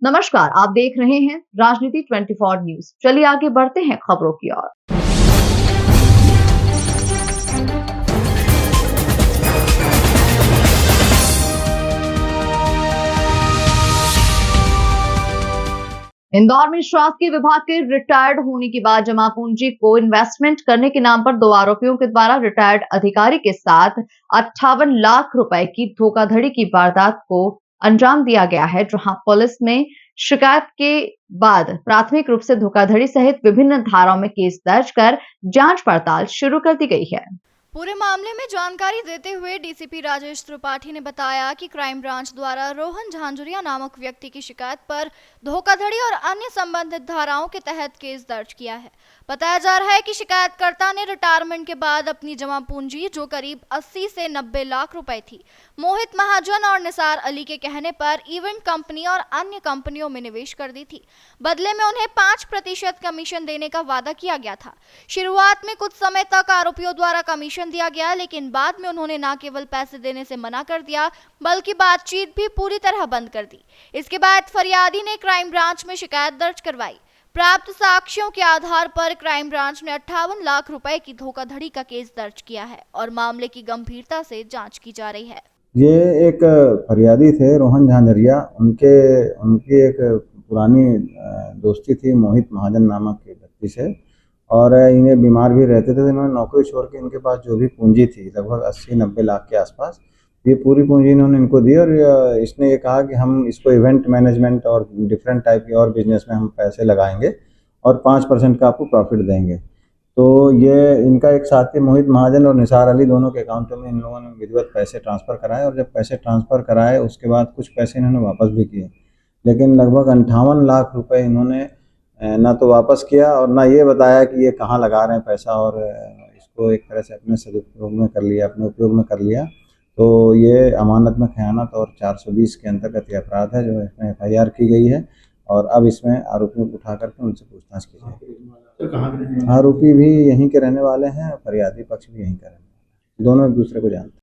नमस्कार, आप देख रहे हैं राजनीति 24 न्यूज। चलिए आगे बढ़ते हैं खबरों की ओर। इंदौर में शासकीय विभाग के रिटायर्ड होने के बाद जमा पूंजी को इन्वेस्टमेंट करने के नाम पर 2 आरोपियों के द्वारा रिटायर्ड अधिकारी के साथ 58 लाख रुपए की धोखाधड़ी की वारदात को अंजाम दिया गया है, जहां पुलिस में शिकायत के बाद प्राथमिक रूप से धोखाधड़ी सहित विभिन्न धाराओं में केस दर्ज कर जांच पड़ताल शुरू कर दी गई है। पूरे मामले में जानकारी देते हुए डीसीपी राजेश त्रिपाठी ने बताया कि क्राइम ब्रांच द्वारा रोहन झांझुरिया नामक व्यक्ति की शिकायत पर धोखाधड़ी और अन्य संबंधित धाराओं के तहत केस दर्ज किया है। बताया जा रहा है कि शिकायतकर्ता ने रिटायरमेंट के बाद अपनी जमा पूंजी जो करीब 80 से 90 लाख रुपए थी, मोहित महाजन और निसार अली के कहने पर इवेंट कंपनी और अन्य कंपनियों में निवेश कर दी थी। बदले में उन्हें 5% कमीशन देने का वादा किया गया था। शुरुआत में कुछ समय तक आरोपियों द्वारा कमीशन दिया गया, लेकिन बाद में उन्होंने न केवल पैसे देने से मना कर दिया बल्कि बातचीत भी पूरी तरह बंद कर दी। इसके बाद फरियादी ने क्राइम ब्रांच में शिकायत दर्ज करवाई। प्राप्त साक्ष्यों के आधार पर क्राइम ब्रांच ने 58 लाख रुपए की धोखाधड़ी का केस दर्ज किया है और मामले की गंभीरता से जांच की जा रही है। ये एक फरियादी थे रोहन झांझरिया, उनकी एक पुरानी दोस्ती थी मोहित महाजन नामक के व्यक्ति से, और इन्हें बीमार भी रहते थे। तो इन्होंने नौकरी छोड़ के इनके पास जो भी पूंजी थी लगभग 80-90 लाख के आसपास, ये पूरी पूंजी इन्होंने इनको दी और इसने ये कहा कि हम इसको इवेंट मैनेजमेंट और डिफरेंट टाइप के और बिजनेस में हम पैसे लगाएंगे और 5% का आपको प्रॉफिट देंगे। तो ये इनका एक साथी मोहित महाजन और निसार अली, दोनों के अकाउंटों में इन लोगों ने विधिवत पैसे ट्रांसफ़र कराए, और जब पैसे ट्रांसफ़र कराए उसके बाद कुछ पैसे इन्होंने वापस भी किए, लेकिन लगभग 58 लाख रुपए इन्होंने ना तो वापस किया और ना ये बताया कि ये कहाँ लगा रहे हैं पैसा, और इसको एक तरह से अपने सदुपयोग में कर लिया, अपने उपयोग में कर लिया। तो ये अमानत में खयानत और 420 के अंतर्गत ये अपराध है, जो इसमें FIR की गई है, और अब इसमें आरोपियों को उठा करके उनसे पूछताछ की जाएगी। आरोपी भी यहीं के रहने वाले हैं, फरियादी पक्ष भी यहीं का रहने वाला है, दोनों एक दूसरे को जानते हैं।